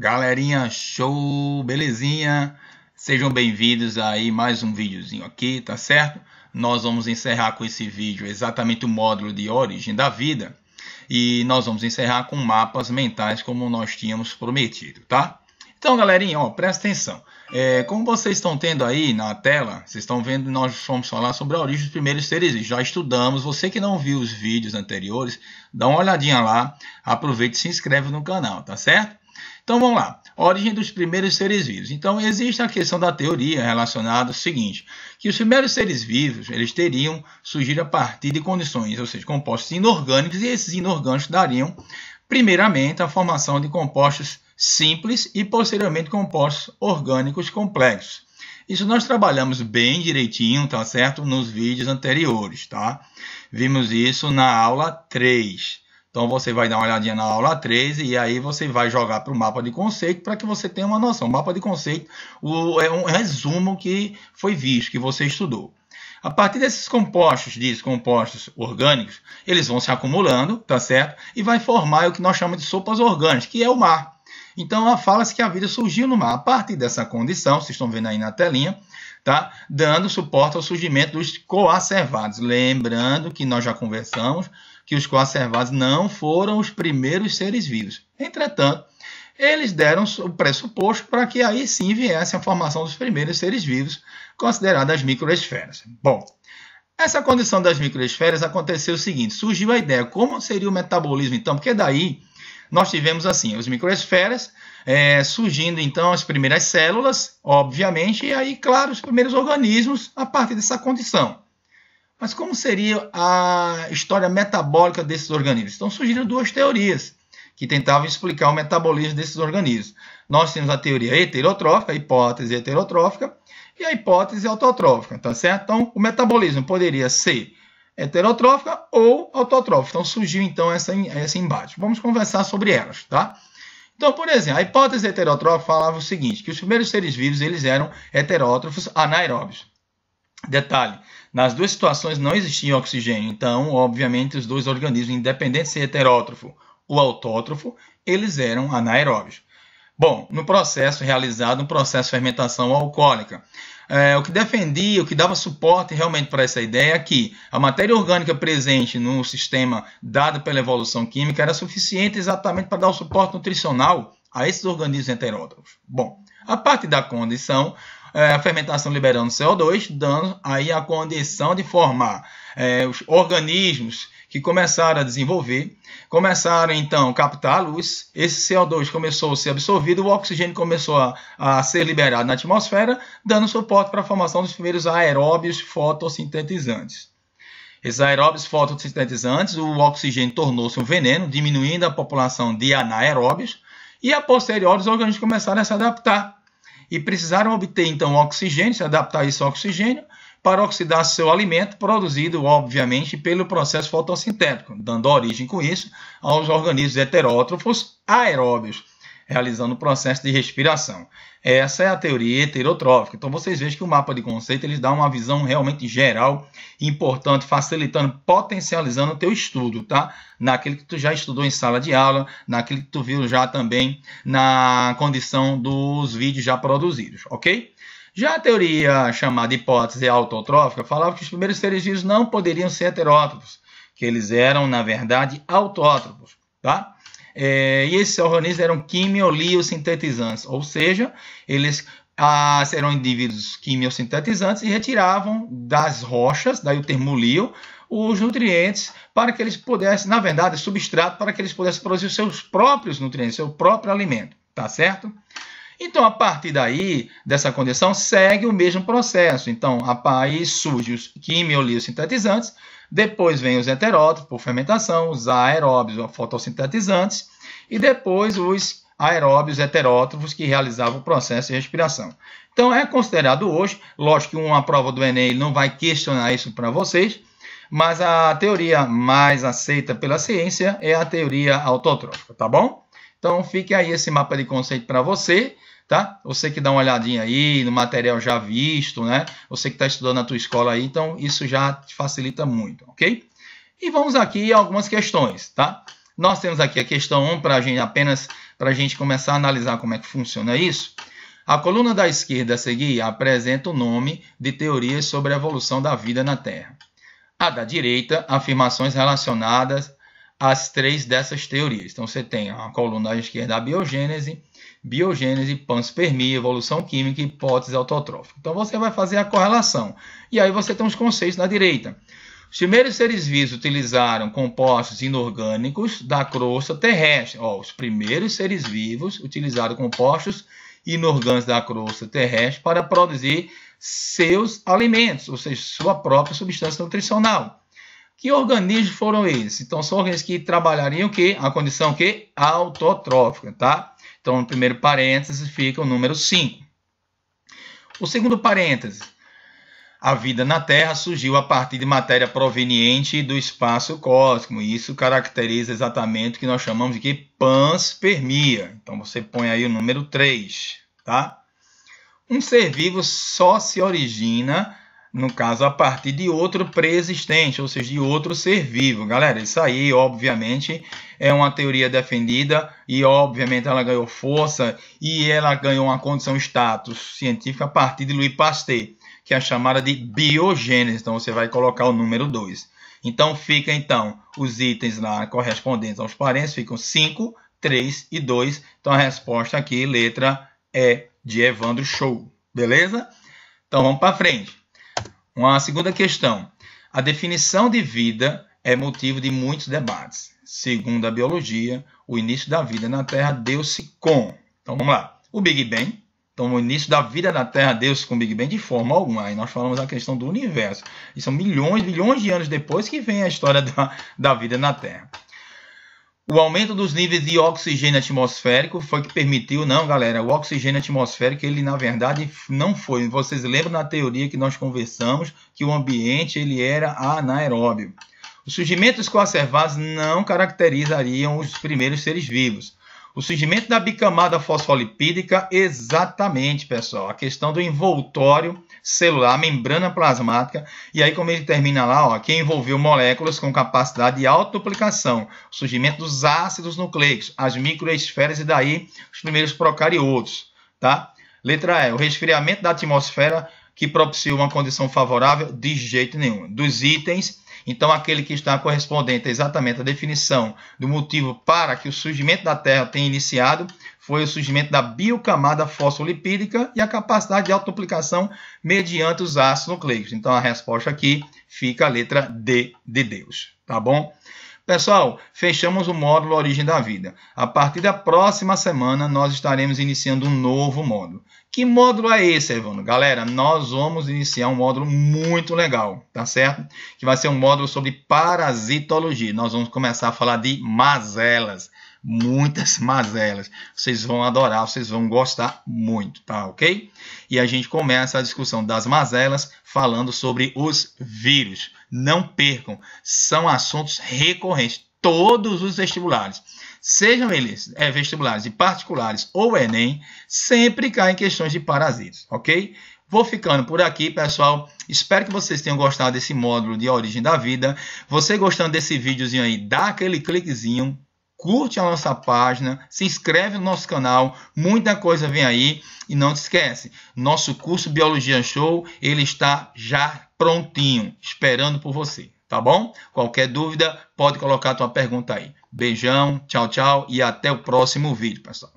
Galerinha, show, belezinha? Sejam bem-vindos aí mais um videozinho aqui, tá certo? Nós vamos encerrar com esse vídeo exatamente o módulo de origem da vida e nós vamos encerrar com mapas mentais como nós tínhamos prometido, tá? Então, galerinha, ó, presta atenção. Como vocês estão tendo aí na tela, vocês estão vendo, nós vamos falar sobre a origem dos primeiros seres vivos. Já estudamos. Você que não viu os vídeos anteriores, dá uma olhadinha lá, aproveita e se inscreve no canal, tá certo? Então vamos lá, origem dos primeiros seres vivos. Então existe a questão da teoria relacionada ao seguinte, que os primeiros seres vivos, eles teriam surgido a partir de condições, ou seja, compostos inorgânicos, e esses inorgânicos dariam, primeiramente, a formação de compostos simples e, posteriormente, compostos orgânicos complexos. Isso nós trabalhamos bem direitinho, tá certo? Nos vídeos anteriores, tá? Vimos isso na aula 3. Então, você vai dar uma olhadinha na aula 3 e aí você vai jogar para o mapa de conceito para que você tenha uma noção. O mapa de conceito é um resumo que foi visto, que você estudou. A partir desses compostos orgânicos, eles vão se acumulando, tá certo? E vai formar o que nós chamamos de sopas orgânicas, que é o mar. Então, fala-se que a vida surgiu no mar. A partir dessa condição, vocês estão vendo aí na telinha, tá? Dando suporte ao surgimento dos coacervados. Lembrando que nós já conversamos que os coacervados não foram os primeiros seres vivos. Entretanto, eles deram o pressuposto para que aí sim viesse a formação dos primeiros seres vivos, consideradas as microesferas. Bom, essa condição das microesferas aconteceu o seguinte, surgiu a ideia, como seria o metabolismo então? Porque daí nós tivemos assim, as microesferas, surgindo então as primeiras células, obviamente, e aí, claro, os primeiros organismos a partir dessa condição. Mas como seria a história metabólica desses organismos? Então surgiram duas teorias que tentavam explicar o metabolismo desses organismos. Nós temos a teoria heterotrófica, a hipótese heterotrófica, e a hipótese autotrófica, tá certo? Então o metabolismo poderia ser heterotrófica ou autotrófica. Então surgiu então essa embate. Vamos conversar sobre elas, tá? Então, por exemplo, a hipótese heterotrófica falava o seguinte, que os primeiros seres vivos eles eram heterótrofos anaeróbios. Detalhe, nas duas situações não existia oxigênio, então, obviamente, os dois organismos, independente de ser heterótrofo ou autótrofo, eles eram anaeróbios. Bom, no processo realizado, no processo de fermentação alcoólica, o que defendia, o que dava suporte realmente para essa ideia é que a matéria orgânica presente no sistema dado pela evolução química era suficiente exatamente para dar o suporte nutricional a esses organismos heterótrofos. Bom, a partir da condição, a fermentação liberando CO2, dando aí a condição de formar os organismos que começaram a desenvolver, começaram então a captar a luz, esse CO2 começou a ser absorvido, o oxigênio começou a ser liberado na atmosfera, dando suporte para a formação dos primeiros aeróbios fotossintetizantes. Esses aeróbios fotossintetizantes, o oxigênio tornou-se um veneno, diminuindo a população de anaeróbios, e a posteriori os organismos começaram a se adaptar. E precisaram obter, então, oxigênio, se adaptar a esse oxigênio, para oxidar seu alimento, produzido, obviamente, pelo processo fotossintético, dando origem, com isso, aos organismos heterótrofos aeróbios, realizando o processo de respiração. Essa é a teoria heterotrófica. Então, vocês vejam que o mapa de conceito ele dá uma visão realmente geral, importante, facilitando, potencializando o teu estudo, tá? Naquele que tu já estudou em sala de aula, naquele que tu viu já também na condição dos vídeos já produzidos, ok? Já a teoria chamada hipótese autotrófica falava que os primeiros seres vivos não poderiam ser heterótrofos, que eles eram, na verdade, autótrofos, tá? E esses organismos eram quimioliosintetizantes, ou seja, eles eram indivíduos quimiosintetizantes e retiravam das rochas, daí o termo lio, os nutrientes para que eles pudessem, na verdade, substrato para que eles pudessem produzir os seus próprios nutrientes, seu próprio alimento, tá certo? Então, a partir daí, dessa condição, segue o mesmo processo. Então, aí surgem os quimioliosintetizantes, depois vem os heterótrofos por fermentação, os aeróbios ou fotossintetizantes, e depois os aeróbios heterótrofos que realizavam o processo de respiração. Então, é considerado hoje, lógico que uma prova do Enem não vai questionar isso para vocês, mas a teoria mais aceita pela ciência é a teoria autotrófica, tá bom? Então, fique aí esse mapa de conceito para você, tá? Você que dá uma olhadinha aí no material já visto, né? Você que está estudando na tua escola aí, então isso já te facilita muito, ok? E vamos aqui a algumas questões, tá? Nós temos aqui a questão 1 para a gente começar a analisar como é que funciona isso. A coluna da esquerda a seguir apresenta o nome de teorias sobre a evolução da vida na Terra. A da direita, afirmações relacionadas às 3 dessas teorias. Então você tem a coluna da esquerda, a biogênese, panspermia, evolução química e hipótese autotrófica. Então você vai fazer a correlação. E aí você tem os conceitos na direita. Os primeiros seres vivos utilizaram compostos inorgânicos da crosta terrestre. Os primeiros seres vivos utilizaram compostos inorgânicos da crosta terrestre para produzir seus alimentos, ou seja, sua própria substância nutricional. Que organismos foram esses? Então, são organismos que trabalhariam a condição autotrófica, tá? Então, no primeiro parênteses fica o número 5. O segundo parênteses. A vida na Terra surgiu a partir de matéria proveniente do espaço cósmico. E isso caracteriza exatamente o que nós chamamos de panspermia. Então, você põe aí o número 3, tá? Um ser vivo só se origina, no caso, a partir de outro pré-existente, ou seja, de outro ser vivo. Galera, isso aí, obviamente, é uma teoria defendida e, obviamente, ela ganhou força e ela ganhou uma condição status científica a partir de Louis Pasteur, que é chamada de biogênese. Então, você vai colocar o número 2. Então, fica, os itens lá correspondentes aos parênteses, ficam 5, 3 e 2. Então, a resposta aqui, letra E, de Evandro Show. Beleza? Então, vamos para frente. Uma segunda questão. A definição de vida é motivo de muitos debates. Segundo a biologia, o início da vida na Terra deu-se com... Então, vamos lá. O Big Bang. Então, o início da vida na Terra deu-se com o Big Bang de forma alguma. Aí nós falamos da questão do universo. E são milhões de anos depois que vem a história da vida na Terra. O aumento dos níveis de oxigênio atmosférico foi que permitiu... Não, galera, o oxigênio atmosférico, ele na verdade não foi. Vocês lembram na teoria que nós conversamos que o ambiente ele era anaeróbio. Os surgimentos coacervados não caracterizariam os primeiros seres vivos. O surgimento da bicamada fosfolipídica, exatamente, pessoal. A questão do envoltório celular, membrana plasmática. E aí, como ele termina lá, que envolveu moléculas com capacidade de autoduplicação. O surgimento dos ácidos nucleicos, as microesferas e daí os primeiros procariotos. Tá? Letra E. O resfriamento da atmosfera que propiciou uma condição favorável? De jeito nenhum. Dos itens... Então, aquele que está correspondente exatamente à definição do motivo para que o surgimento da Terra tenha iniciado foi o surgimento da biocamada fosfolipídica e a capacidade de autoduplicação mediante os ácidos nucleicos. Então, a resposta aqui fica a letra D de Deus. Tá bom? Pessoal, fechamos o módulo Origem da Vida. A partir da próxima semana, nós estaremos iniciando um novo módulo. Que módulo é esse, Evandro? Galera, nós vamos iniciar um módulo muito legal, tá certo? Que vai ser um módulo sobre parasitologia. Nós vamos começar a falar de mazelas. Muitas mazelas. Vocês vão adorar, vocês vão gostar muito, tá ok? E a gente começa a discussão das mazelas falando sobre os vírus. Não percam, são assuntos recorrentes. Todos os vestibulares, sejam eles vestibulares de particulares ou Enem, sempre caem questões de parasitas, ok? Vou ficando por aqui, pessoal. Espero que vocês tenham gostado desse módulo de Origem da Vida. Você gostando desse videozinho aí, dá aquele cliquezinho, curte a nossa página, se inscreve no nosso canal, muita coisa vem aí. E não te esquece, nosso curso Biologia Show, ele está já prontinho, esperando por você. Tá bom? Qualquer dúvida, pode colocar a tua pergunta aí. Beijão, tchau, tchau e até o próximo vídeo, pessoal.